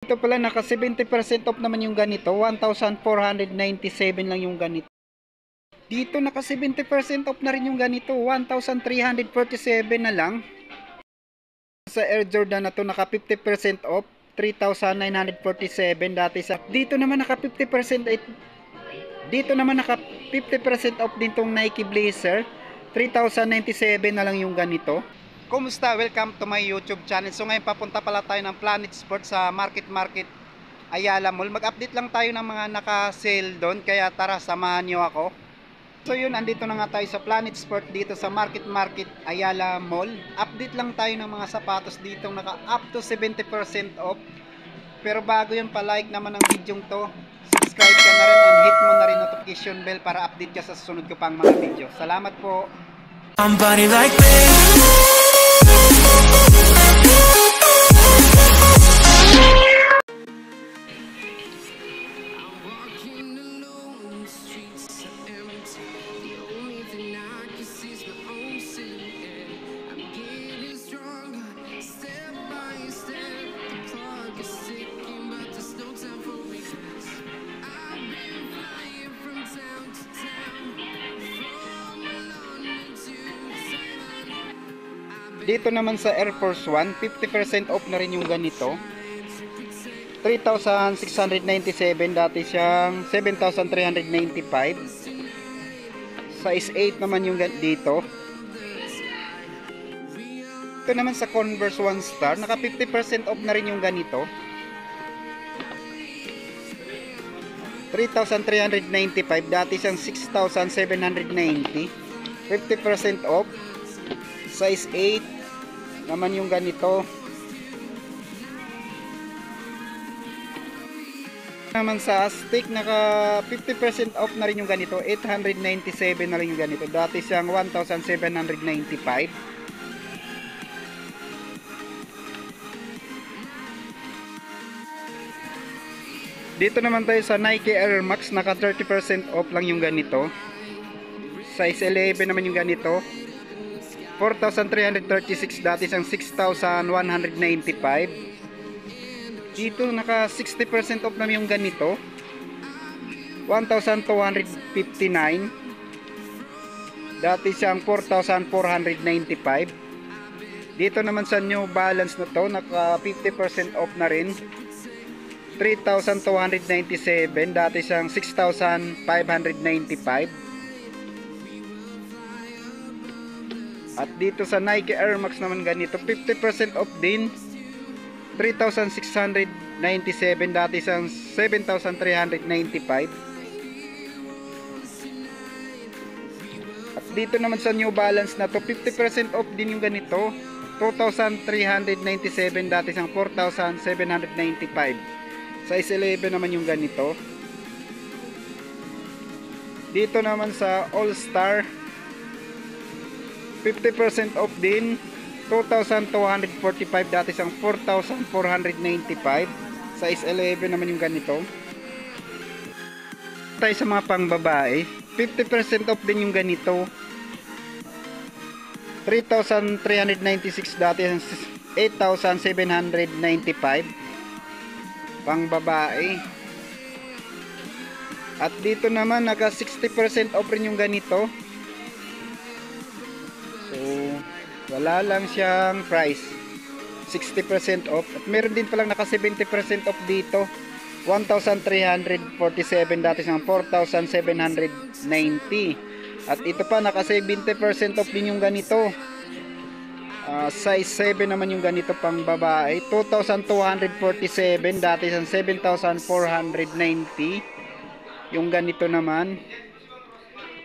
Ito pala naka 70% off naman yung ganito. 1,497 lang yung ganito. Dito naka 70% off na rin yung ganito. 1,347 na lang. Sa Air Jordan na to naka 50% off. 3,947 dati sa. Dito naman naka 50% off din tong Nike Blazer. 3,097 na lang yung ganito. Kumusta? Welcome to my YouTube channel. So ngayon papunta pala tayo ng Planet Sports sa Market Ayala Mall. Mag-update lang tayo ng mga naka-sale doon. Kaya tara, samahan nyo ako. So yun, andito na nga tayo sa Planet Sport dito sa Market Ayala Mall. Update lang tayo ng mga sapatos dito naka up to 70% off. Pero bago yun, pa-like naman ang video to. Subscribe ka na rin and hit mo na rin notification bell para update ka sa susunod ko pang mga video. Salamat po. Somebody like me. Dito naman sa Air Force 1, 50% off na rin yung ganito. 3,697, dati siyang 7,395. Size 8 naman yung dito. Ito naman sa Converse 1 Star, naka 50% off na rin yung ganito. 3,395, dati siyang 6,790. 50% off. Size 8 naman yung ganito. Naman sa Aztec, naka 50% off na rin yung ganito. 897 na rin yung ganito. Dati siyang 1,795. Dito naman tayo sa Nike Air Max, naka 30% off lang yung ganito. Size 11 naman yung ganito. 4,336, dati siyang 6,195. Dito naka 60% off naman yung ganito. 1,259. Dati siyang 4,495. Dito naman sa New Balance na to, naka 50% off na rin. 3,297, dati siyang 6,595. At dito sa Nike Air Max naman ganito, 50% off din. 3,697, dati sa 7,395. At dito naman sa New Balance na to, 50% off din yung ganito. 2,397, dati sa 4,795. Size 11 naman yung ganito. Dito naman sa All Star, 50% off din. 2,245, dati siyang 4,495. Size 11 naman yung ganito. Tayo sa mga pangbabae, 50% off din yung ganito. 3,396, dati siyang 8,795. Pangbabae. At dito naman naka 60% off rin yung ganito. So, wala lang siyang price. 60% off. At meron din palang naka 70% off dito. 1,347, dati siyang 4,790. At ito pa, naka 70% off din yung ganito. Size 7 naman yung ganito pang babae. 2,247, dati siyang 7,490. Yung ganito naman.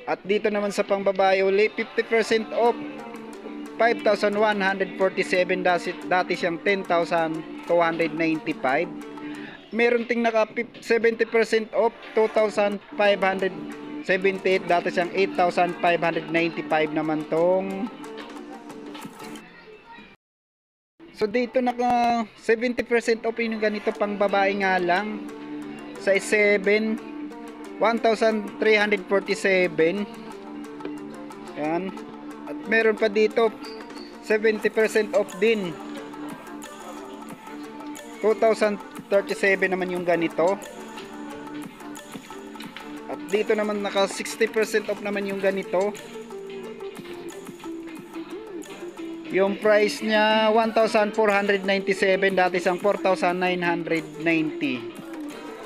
At dito naman sa pangbabae uli, 50% off. 5,147, dati siyang 10,295. Meron ting naka 70% off, 2,578, dati siyang 8,595 naman tong. So dito naka 70% off yung ganito pang babae nga lang. Size 7, 1,347. Yan. At meron pa dito 70% off din. 2,000 37 naman yung ganito. At dito naman naka 60% off naman yung ganito. Yung price niya 1,497, dati isang 4,990.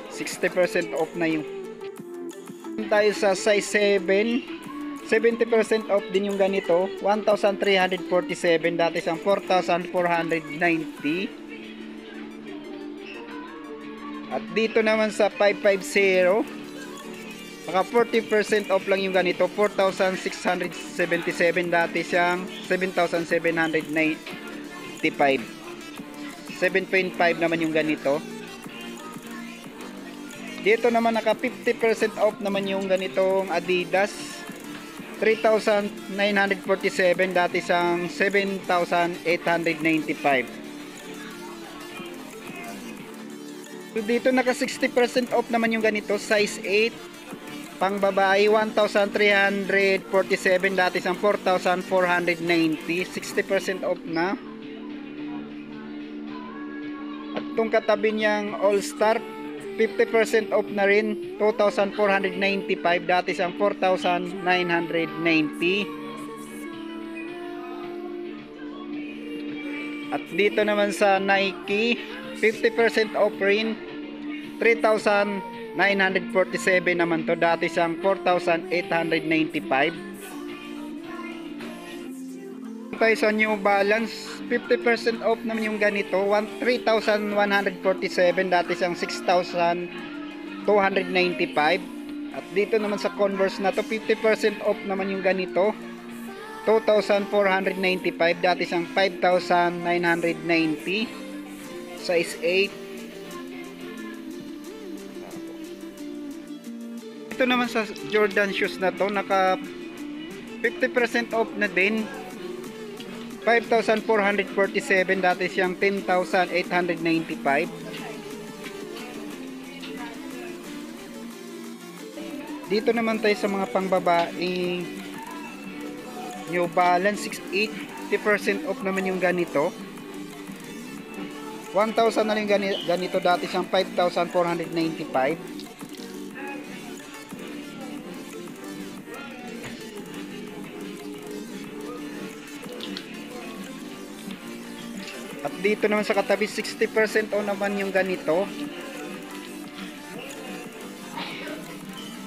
60% off na yung. Tayo sa size 7, 70% off din yung ganito, 1,347, dati isang 4,490. At dito naman sa 550, maka 40% off lang yung ganito, 4,677, dati siyang 7,795. 7.5 naman yung ganito. Dito naman naka 50% off naman yung ganitong Adidas, 3,947, dati siyang 7,895. So dito naka 60% off naman yung ganito, size 8, pang babae, 1,347, dati siyang 4,490. 60% off na. At itong katabi niyang All Star, 50% off na rin, 2,495, dati siyang 4,990. At dito naman sa Nike, 50% off rin, 3,947 naman to, dati siyang 4,895. Tayo sa New Balance, 50% off naman yung ganito, 3,147, dati siyang 6,295. At dito naman sa Converse na to, 50% off naman yung ganito, 2,495, dati siyang 5,990. Size 8. Ito naman sa Jordan shoes na to, naka 50% off na din, 5,447, dati siyang 10,895. Dito naman tayo sa mga pangbabaeng New Balance 80% off naman yung ganito, 1,000 na rin ganito, dati siyang 5,495. At dito naman sa katabi, 60% off naman yung ganito,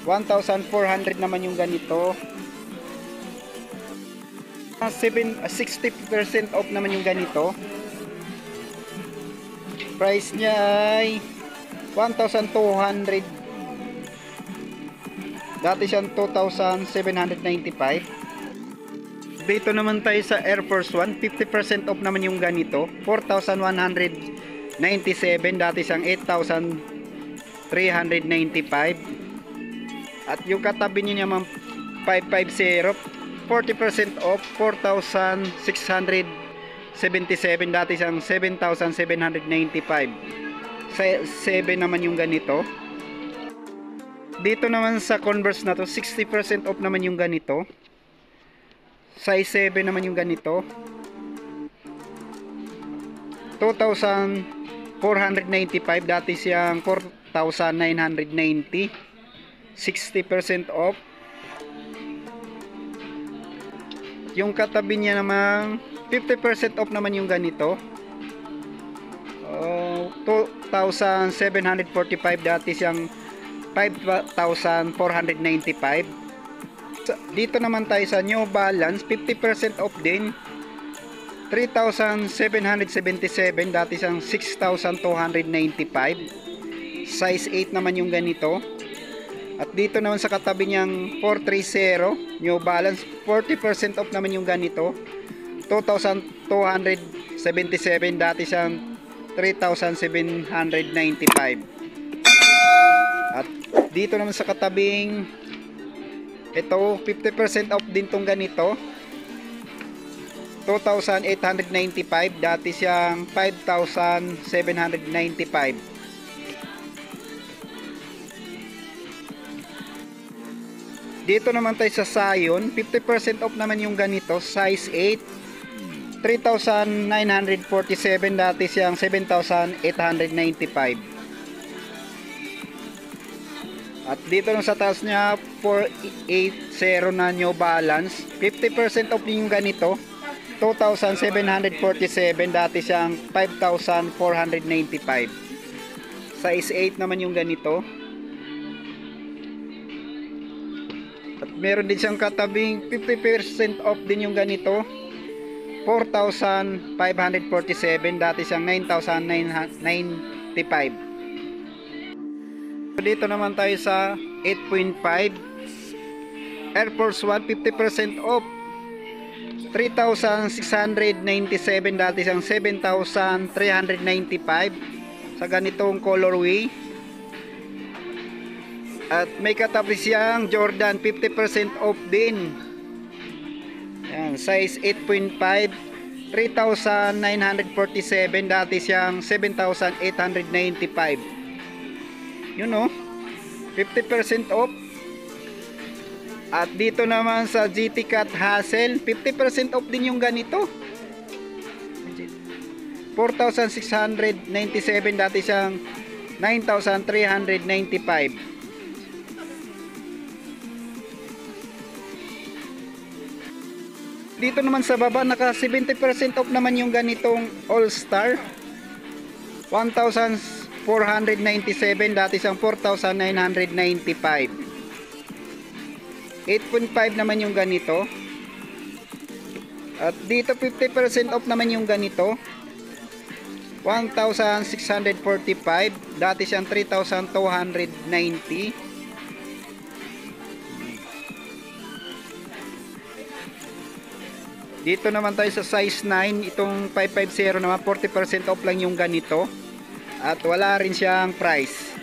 1,400 naman yung ganito. 60% off naman yung ganito. Price niya ay 1,200, dati siyang 2,795. Dito naman tayo sa Air Force 1, 50% off naman yung ganito, 4,197, dati siyang 8,395. At yung katabi niya naman 550, 40% off, 4,677, dati siyang 7,795. 7 naman yung ganito. Dito naman sa Converse na to, 60% off naman yung ganito, size 7 naman yung ganito, 2,495, dati siyang 4,990. 60% off. Yung katabi niya namang 50% off naman yung ganito, 2,745, dati siyang 5,495. Dito naman tayo sa New Balance, 50% off din, 3,777, dati siyang 6,295. Size 8 naman yung ganito. At dito naman sa katabi niyang 430 New Balance, 40% off naman yung ganito, 2,277, dati siyang 3,795. At dito naman sa katabing ito, 50% off din tong ganito, 2,895, dati siyang 5,795. Dito naman tayo sa Zion, 50% off naman yung ganito, size 8, 3,947, dati siyang 7,895. At dito nung sa taas niya 480 na New Balance, 50% off yung ganito, 2,747, dati siyang 5,495. Size 8 naman yung ganito. At meron din siyang katabing 50% off din yung ganito, 4,547, dati siyang 9,995. Dito naman tayo sa 8.5 Air Force 1, 50% off, 3,697, dati siyang 7,395 sa ganitong colorway. At may katabi siyang Jordan, 50% off din. Ayan, size 8.5, 3,947, dati siyang 7,895. Yun o, 50% off. At dito naman sa GT Cat Hassel, 50% off din yung ganito, 4,697, dati siyang 9,395. Dito naman sa baba, naka 70% off naman yung ganitong All Star, 1,497, dati siyang 4,995. 8.5 naman yung ganito. At dito 50% off naman yung ganito, 1,645, dati siyang 3,290. Dito naman tayo sa size 9, itong 550 naman, 40% off lang yung ganito. At wala rin siyang price.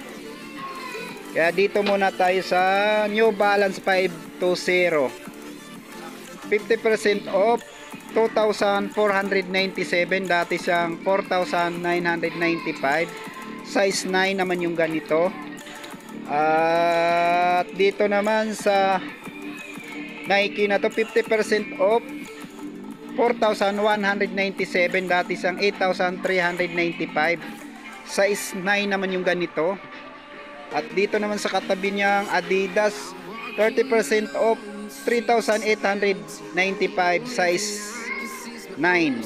Kaya dito muna tayo sa New Balance 520. 50% off, 2,497, dati siyang 4,995. Size 9 naman yung ganito. At dito naman sa Nike na to, 50% off, 4,197, dati siyang 8,395. Size 9 naman yung ganito. At dito naman sa katabi niyang Adidas, 30% off, 3,895, size 9.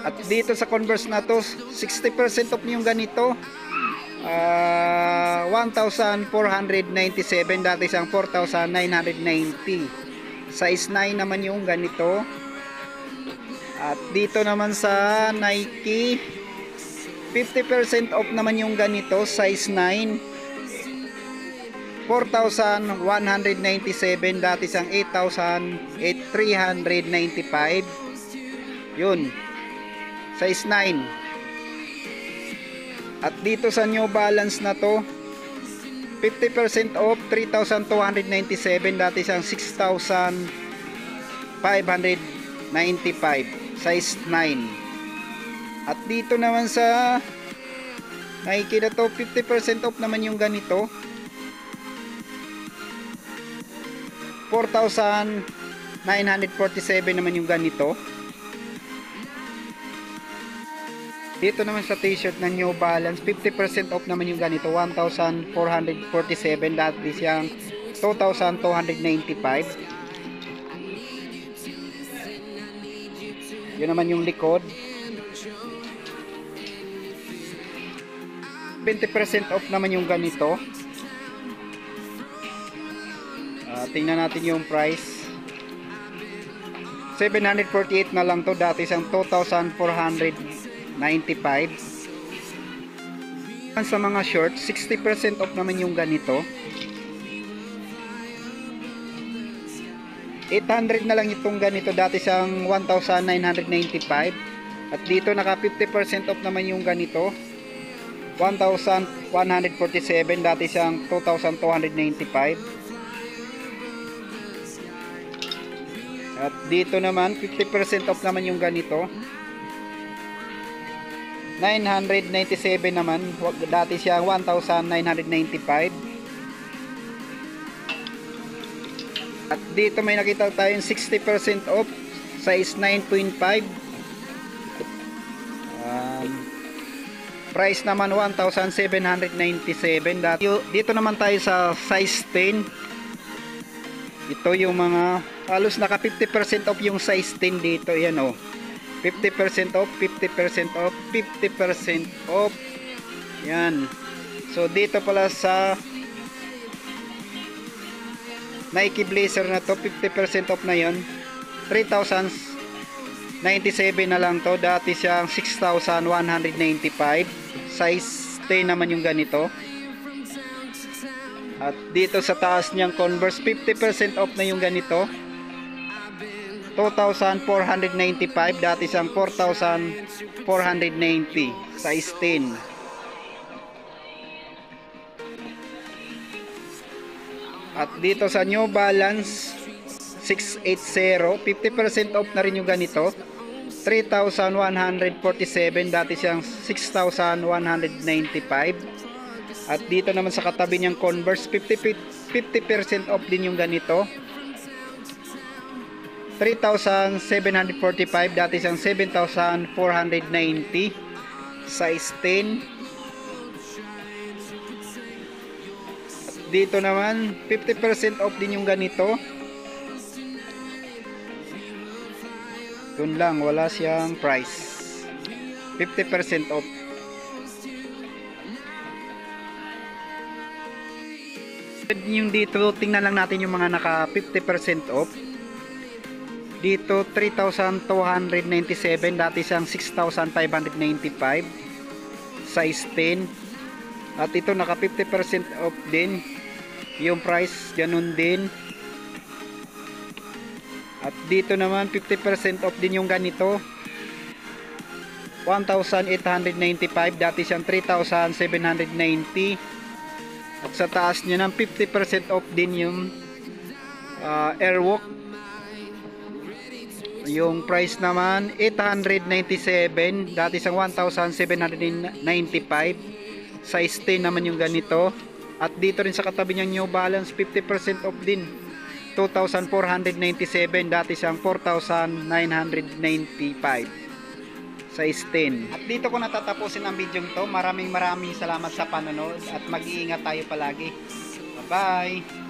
At dito sa Converse na to, 60% off yung ganito, 1,497, dati siyang 4,990. Size 9 naman yung ganito. At dito naman sa Nike, 50% off naman yung ganito, size 9, 4,197, dati siyang 8,395. Yun, size 9. At dito sa New Balance na to, 50% off, 3,297, dati siyang 6,595, size 9. At dito naman sa Nike na to, 50% off naman yung ganito, 4,947 naman yung ganito. Dito naman sa t-shirt ng New Balance, 50% off naman yung ganito, 1,447, dati siyang 2,295. Yun naman yung likod. 20% off naman yung ganito. Tingnan natin yung price. 748 na lang to, dati siyang 2,495. Sa mga shorts, 60% off naman yung ganito. 800 na lang itong ganito, dati siyang 1,995. At dito naka 50% off naman yung ganito, 1,147, dati siyang 2,295. At dito naman 50% off naman yung ganito, 997 naman, dati siyang 1,995. dito may nakita tayong 60% off, size 9.5. Price naman 1,797. Dito naman tayo sa size 10. Ito yung mga halos naka 50% off yung size 10 dito. Yan oh. 50% off, 50% off, 50% off. Yan. So dito pala sa Nike Blazer na to, 50% off na yon. 3,097 na lang to. Dati siyang 6,195. Size 10 naman yung ganito. At dito sa taas niyang Converse, 50% off na yung ganito. 2,495. Dati siyang 4,490. Size 10. At dito sa New Balance 680, 50% off na rin yung ganito. 3,147. Dati siyang 6,195. At dito naman sa katabi niyang Converse, 50% off din yung ganito. 3,745. Dati siyang 7,490. Size 10. At dito naman, 50% off din yung ganito. Yun lang, wala siyang price. 50% off. Yung dito, tingnan lang natin yung mga naka 50% off. Dito 3,297. Dati siyang 6,595. Size 10. At ito naka 50% off din. Yung price ganun din. At dito naman 50% off din yung ganito. 1,895. Dati siyang 3,790. At sa taas niya ng 50% off din yung Airwalk. Yung price naman 897. Dati siyang 1,795. Size 10 naman yung ganito. At dito rin sa katabi niyang New Balance, 50% off din. 2,497. Dati siyang 4,995. Size 10. At dito ko natatapusin ang video to. Maraming salamat sa panonood at mag-iingat tayo palagi. Bye bye.